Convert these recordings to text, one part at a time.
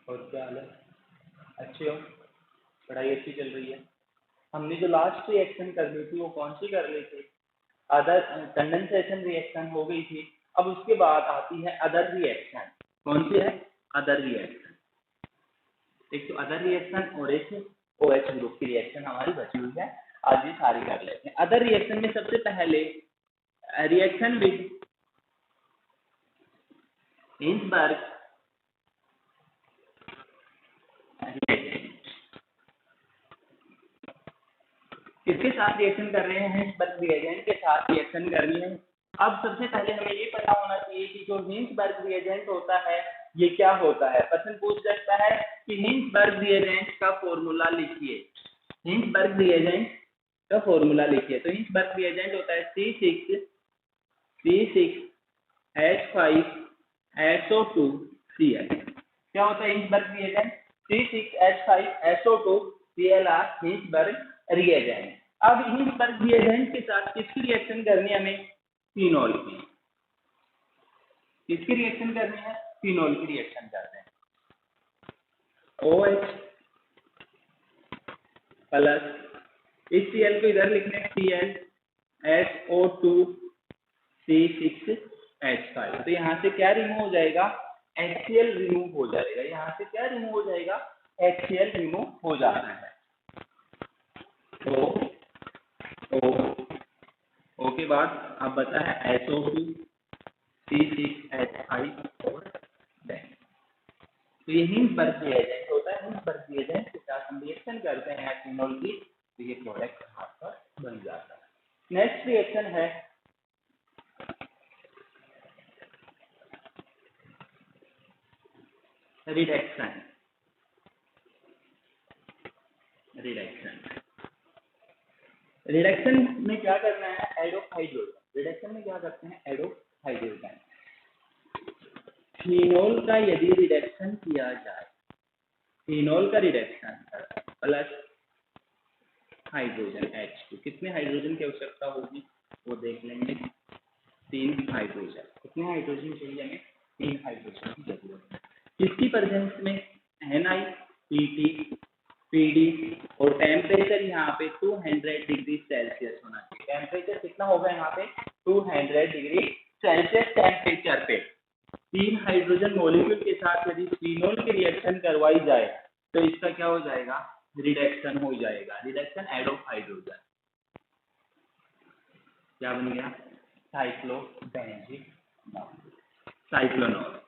और क्या हाल है? अच्छे हो? पढ़ाई अच्छी चल रही है? हमने जो लास्ट रिएक्शन करनी थी वो कौन सी कर ली थी? अदर कंडेंसेशन रिएक्शन हो गई थी। अब उसके बाद आती है अदर रिएक्शन। कौन सी है? Other reaction. एक तो अदर रिएक्शन और एक OH ग्रुप की रिएक्शन हमारी बची हुई है। आज ये सारी कर लेते हैं। अदर रिएक्शन में सबसे पहले रिएक्शन विद हिंसबर्ग किसके साथ रिएक्शन कर रहे हैं? हिंसबर्ग रिएजेंट के साथ रिएक्शन करनी है। अब सबसे पहले हमें ये पता होना चाहिए कि जो हिंसबर्ग रिएजेंट होता है ये क्या होता है। क्वेश्चन पूछ सकता है कि हिंसबर्ग रिएजेंट का फॉर्मूला लिखिए। हिंसबर्ग रिएजेंट का फॉर्मूला लिखिए। तो हिंसबर्ग रिएजेंट होता है C6H5SO2Cl। क्या होता है Hinsberg reagent? C6H5SO2Cl Hinsberg reagent. अब हिंसबर्ग रिएजेंट के साथ किसकी रिएक्शन करनी है हमें? फिनोल की। किसकी रिएक्शन करनी है? फिनोल की रिएक्शन करते हैं। OH प्लस इस Cl को इधर लिखने में ClSO2C6H5। तो यहाँ से क्या रिमूव हो जाएगा? HCl रिमूव हो जाएगा। यहाँ से क्या रिमूव हो जाएगा? HCl रिमूव हो जाना है। O के बाद अब बता है SO2C6H5 और तो ये हिंसबर्ग रिएजेंट होता है। हिंसबर्ग रिएजेंट के साथ हम रिएक्शन करते हैं फिनोल की, तो ये प्रोडक्ट हाथ पर बन जाता है। नेक्स्ट रिएक्शन है रिडक्शन। रिडक्शन में क्या करना है? Add of hydrogen. रिडक्शन में क्या करते हैं? Add of hydrogen. फिनोल का यदि रिडक्शन किया जाए, फिनोल का रिडक्शन प्लस हाइड्रोजन H2, कितने हाइड्रोजन की आवश्यकता होगी वो देख लेंगे। 3 हाइड्रोजन। कितने हाइड्रोजन चाहिए हमें? 3 हाइड्रोजन की जरूरत है। किसकी प्रेजेंस में? Na, Pt, Pd और टेम्परेचर यहाँ पे 200 डिग्री सेल्सियस होना चाहिए। टेम्परेचर कितना होगा यहाँ पे? 200 डिग्री सेल्सियस टेम्परेचर पे 3 हाइड्रोजन मॉलिक्यूल के साथ यदि फिनोल की रिएक्शन करवाई जाए तो इसका क्या हो जाएगा? रिडक्शन हो जाएगा। Reduction add of hydrogen. क्या बन गया? साइक्लोबेंजीनॉल, साइक्लोनॉल,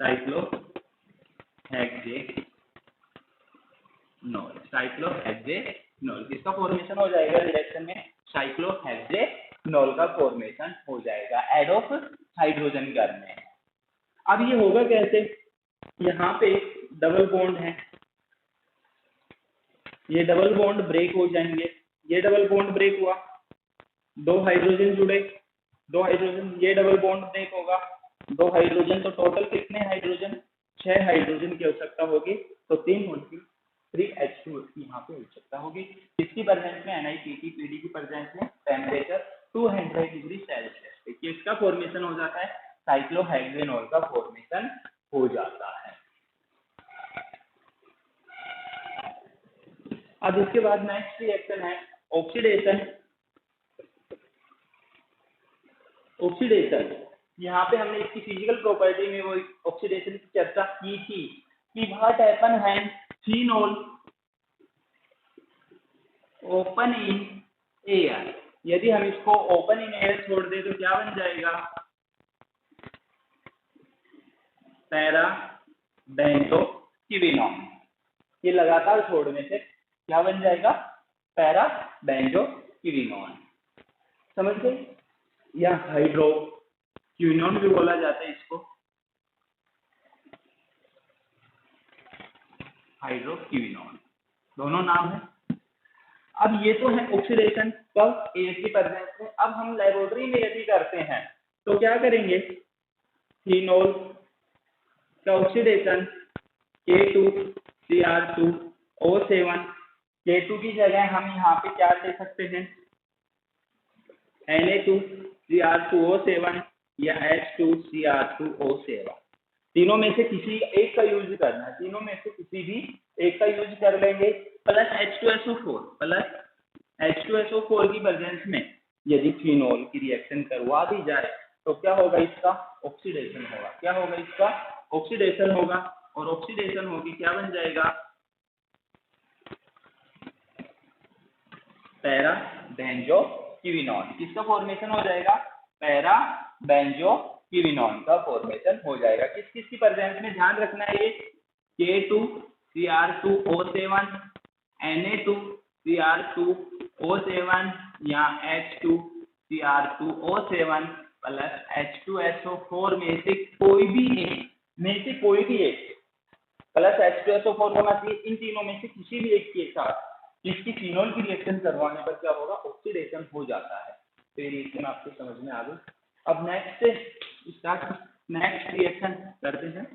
साइक्लोहेक्सेनॉल, साइक्लोहेक्सेनॉल। किसका फॉर्मेशन हो जाएगा रिडक्शन में? साइक्लोहेक्सेनॉल का फॉर्मेशन हो जाएगा ऐड ऑफ हाइड्रोजन करने। अब ये होगा कैसे? यहाँ पे डबल बॉन्ड है, ये डबल बॉन्ड ब्रेक हो जाएंगे। ये डबल बॉन्ड ब्रेक हुआ, 2 हाइड्रोजन जुड़े, 2 हाइड्रोजन, ये डबल बॉन्ड ब्रेक होगा, 2 हाइड्रोजन। तो टोटल कितने हाइड्रोजन? 6 हाइड्रोजन की आवश्यकता होगी। तो 3H2 की यहाँ पे आवश्यकता होगी। इसकी प्रेजेंस में NiPt, Pd की प्रेजेंस में टेम्परेचर 200 डिग्री सेल्सियस पे किसका फॉर्मेशन हो जाता है? साइक्लोहेक्सेनॉल का फॉर्मेशन हो जाता है। अब इसके बाद नेक्स्ट रिएक्शन है ऑक्सीडेशन। ऑक्सीडेशन यहाँ पे हमने इसकी फिजिकल प्रॉपर्टी में वो ऑक्सीडेशन की चर्चा की थी कि व्हाट हैपन है फिनोल ओपन इन एयर। यदि हम इसको ओपन इन एयर छोड़ दें तो क्या बन जाएगा? पैराबेंजोक्विनोन। ये लगातार छोड़ने से क्या बन जाएगा? पैराबेंजोक्विनोन। समझ गए? या हाइड्रोक्विनोन भी बोला जाता है इसको, हाइड्रोक्विनोन, दोनों नाम है। अब ये तो है ऑक्सीडेशन कब? एयर की प्रेजेंस में। अब हम लेबोरेटरी में यदि करते हैं तो क्या करेंगे? फिनोल का ऑक्सीडेशन K2Cr2O7, K2 की जगह हम यहाँ पे क्या ले सकते हैं? Na2Cr2O7 या H2Cr2O7। तीनों में से किसी एक का यूज करना है, तीनों में से किसी भी एक का यूज कर लेंगे। प्लस H2SO4, प्लस H2SO4 की प्रेजेंस में यदि फिनोल की रिएक्शन करवा दी जाए तो क्या होगा, इसका ऑक्सीडेशन होगा। क्या होगा, इसका ऑक्सीडेशन होगा, और ऑक्सीडेशन होगी क्या बन जाएगा, पैरा बेंजोक्विनोन। किसका फॉर्मेशन हो जाएगा, पैरा बेंजोक्विनोन का फॉर्मेशन हो जाएगा। किस किस की प्रेजेंस में, ध्यान रखना है ये K2Cr2O7 Na2Cr2O7 या H2Cr2O7 प्लस H2SO4 में से कोई भी एक प्लस H2SO4 होना चाहिए। इन तीनों में से किसी भी एक के साथ इसकी फिनोल की रिएक्शन करवाने पर क्या होगा, ऑक्सीडेशन हो जाता है। तो ये रिएक्शन आपको समझ में आ गई। अब नेक्स्ट रिएक्शन करते हैं।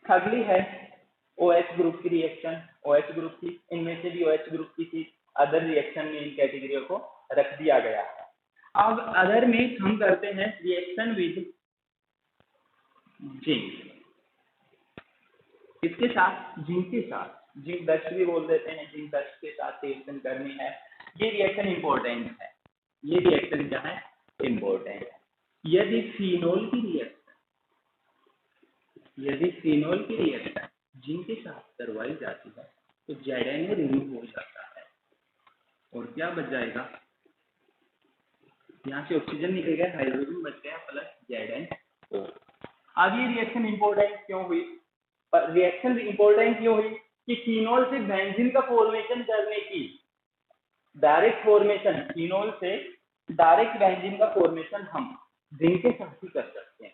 अगली है OH ग्रुप की रिएक्शन। OH ग्रुप की, इनमें से भी OH ग्रुप की थी, अदर रिएक्शन में इन कैटेगरियों को रख दिया गया है। अब अदर में हम करते हैं रिएक्शन विद जिंक। इसके साथ, जिंक के साथ, जिंक डस्ट भी बोल देते हैं, जिंक डस्ट के साथ रिएक्शन करनी है। ये रिएक्शन इंपॉर्टेंट है, ये रिएक्शन क्या है, इंपॉर्टेंट है। यदि फिनोल की रिएक्शन जिंक के साथ करवाई जाती है तो ZNO रिमूव हो जाता है और क्या बच जाएगा, यहाँ से ऑक्सीजन निकल गया, हाइड्रोजन बच गया प्लस ZNO। अब ये रिएक्शन इंपॉर्टेंट क्यों हुई, रिएक्शन इंपॉर्टेंट क्यों हुई कि फिनोल से बेंजीन का फॉर्मेशन करने की डायरेक्ट फॉर्मेशन, फिनोल से डायरेक्ट बेंजीन का फॉर्मेशन हम जिंक के साथ ही कर सकते हैं।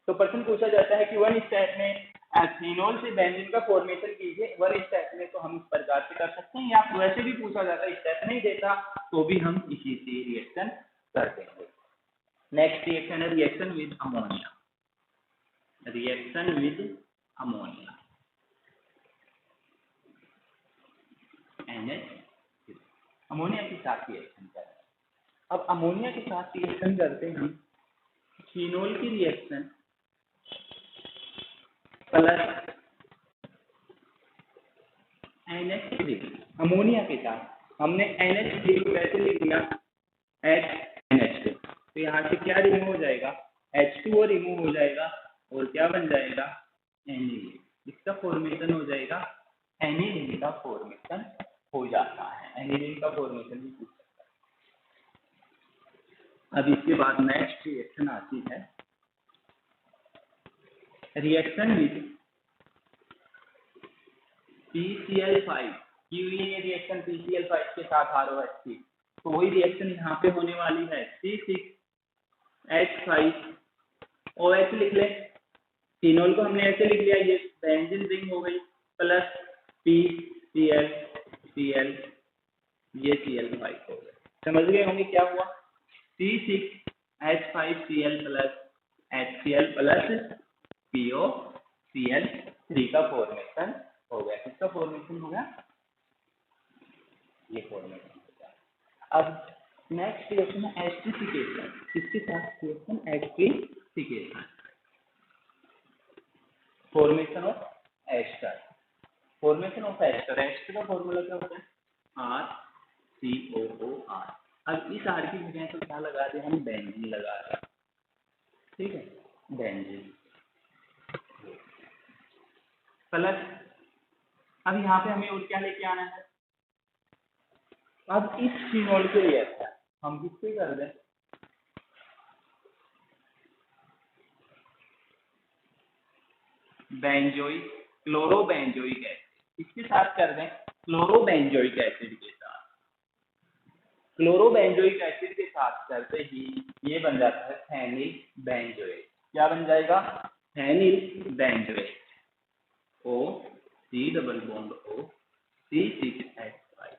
तो प्रश्न पूछा जाता है कि वन स्टेप में फिनोल से बेंजीन का फॉर्मेशन कीजिए, वन स्टेप में तो हम इस प्रकार से कर सकते हैं, या वैसे भी पूछा जाता है स्टेप नहीं देता तो भी हम इसी से रिएक्शन कर देंगे। नेक्स्ट रिएक्शन है reaction with ammonia. Reaction with ammonia, NH, ammonia के साथ रिएक्शन करें। अब अमोनिया के साथ रिएक्शन करते हैं, फिनोल की रिएक्शन प्लस NH3, अमोनिया के साथ हमने NH3 को कैसे लिख दिया, NH2, तो यहाँ से क्या रिमूव हो जाएगा, H2O रिमूव हो जाएगा और क्या बन जाएगा, एनिलीन। इसका फॉर्मेशन हो जाएगा, एनिलीन का फॉर्मेशन हो जाता है, एनिलीन का फॉर्मेशन भी पूछ सकता है। अब इसके बाद नेक्स्ट रिएक्शन आती है रिएक्शन विद PCl5 की हुई है, रिएक्शन PCl5 के साथ ROH3, तो वही रिएक्शन यहाँ पे होने वाली है, C6H5OH लिख ले। फिनोल को हमने ऐसे लिख लिया, ये बेंजीन रिंग हो गई, प्लस PCl ये Cl5 हो गया। समझ गए होंगे क्या हुआ, C6H5Cl plus HCl plus POCl3 का फॉर्मेशन हो गया। किसका फॉर्मेशन हो गया, ये फॉर्मेशन हो गया। अब नेक्स्ट रिएक्शन है एस्टरिफिकेशन। किसके साथ reaction, esterification, formation of ester. Formation of ester, ester का फॉर्मूला क्या होता है, RCOOR। अब इस R की जगह तो क्या लगा दें हम, बेंजीन लगा दें, ठीक है, बेंजीन प्लस, अब यहाँ पे हमें और क्या लेके आना है, अब इस फिनोल के रिएक्शन हम किससे कर दें, बेंजोइक, क्लोरोबेंजोइक एसिड, इसके साथ कर दें क्लोरोबेंजोइक एसिड के साथ। क्लोरोबेंजोइक एसिड के साथ करते ही ये बन जाता है फेनिल बेंजोएट। क्या बन जाएगा, phenyl benzoate, O3 double bond O C6H5,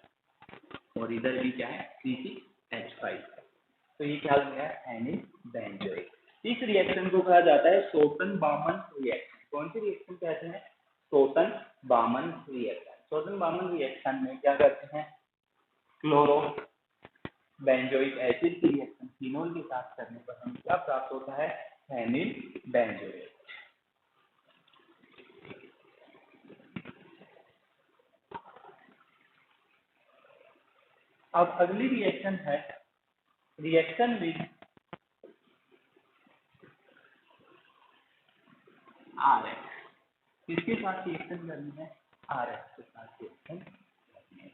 और इधर भी क्या है C6H5, तो ये क्या बन गया, फेनिल बेंजोएट। इस रिएक्शन को कहा जाता है शोटन-बामन रिएक्शन। कौन सी रिएक्शन कहते हैं, शोटन-बामन रिएक्शन। शोटन-बामन रिएक्शन में क्या करते हैं, क्लोरो बेंजोइक एसिड की रिएक्शन फिनोल के साथ करने पर हमें क्या प्राप्त होता है, फेनिल बेंजोएट। अब अगली रिएक्शन है रिएक्शन विद RX। किसके साथ रिएक्शन करनी है, RX के साथ रिएक्शन करनी है।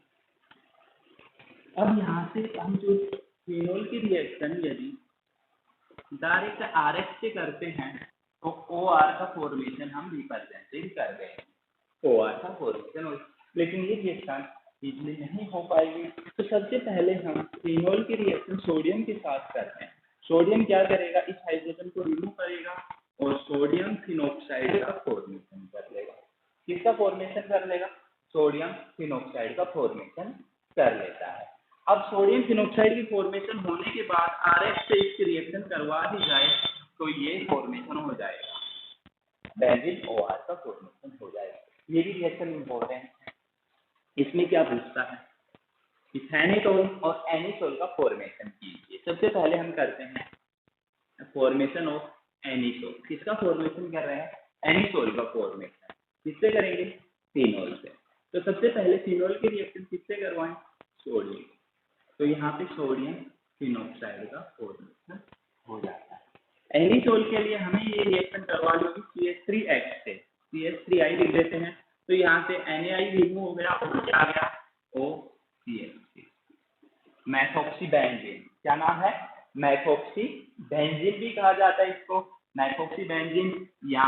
अब यहाँ से हम जो फिनोल की रिएक्शन यदि डायरेक्ट RX से करते हैं तो OR का फॉर्मेशन हम रिप्रेजेंटेड कर रहे हैं, OR का फॉर्मेशन। लेकिन ये रिएक्शन इजली नहीं हो पाएगी, तो सबसे पहले हम फिनोल की रिएक्शन सोडियम के साथ करते हैं। सोडियम क्या करेगा, इस हाइड्रोजन को रिमूव करेगा और सोडियम फिनोक्साइड का फॉर्मेशन कर लेगा। किसका फॉर्मेशन कर लेगा, सोडियम फिनोक्साइड का फॉर्मेशन कर लेता है। अब सोडियम फिनोक्साइड की फॉर्मेशन होने के बाद RX से इसकी रिएक्शन करवा दी जाए तो ये फॉर्मेशन हो जाएगा, बेंजीन OR का फॉर्मेशन हो जाएगा। ये भी रिएक्शन इंपॉर्टेंट है। इसमें क्या पूछता है, इथेनेटोल और एनिसोल का फॉर्मेशन कीजिए। सबसे पहले हम करते हैं फॉर्मेशन ऑफ एनिसोल। किसका फॉर्मेशन कर रहे हैं, एनिसोल का फॉर्मेशन। किससे करेंगे, फिनोल से। तो सबसे पहले फिनोल की रिएक्शन किससे करवाएं, सोडियम। तो यहाँ पे सोडियम फिनोक्साइड का फॉर्मेशन हो जाता है। एनिसोल के लिए हमें ये रिएक्शन करवानी होगी CH3H से, CH3I लिख देते हैं। तो यहाँ से NaI रिमूव हो गया और क्या आ गया, OCH3, मैथोक्सीबेंजीन। क्या नाम है, मैथोक्सीबेंजीन भी कहा जाता है इसको, मैथोक्सीबेंजीन या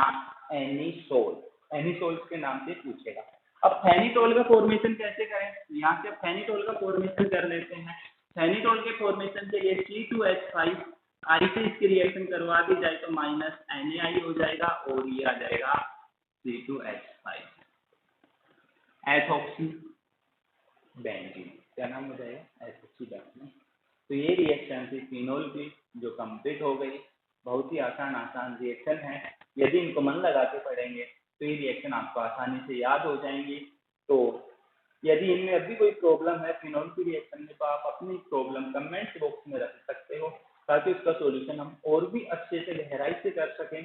एनिसोल। एनिसोल के नाम से पूछेगा। अब फेनिटोल का फॉर्मेशन कैसे करें, यहाँ से फेनिटोल का फॉर्मेशन कर लेते हैं। फेनिटोल के फॉर्मेशन के लिए C2H5 I से इसकी रिएक्शन करवा दी जाए तो माइनस NaI हो जाएगा और ये आ जाएगा C2H5, एथोक्सीबेंजीन। क्या नाम हो जाएगा, एथोक्सीबेंजीन। तो ये रिएक्शन थी फिनोल की जो कंप्लीट हो गई। बहुत ही आसान रिएक्शन है। यदि इनको मन लगा के पढ़ेंगे तो ये रिएक्शन आपको आसानी से याद हो जाएंगी। तो यदि इनमें अभी कोई प्रॉब्लम है फिनोल की रिएक्शन में तो आप अपनी प्रॉब्लम कमेंट बॉक्स में रख सकते हो, ताकि उसका सॉल्यूशन हम और भी अच्छे से गहराई से कर सकें।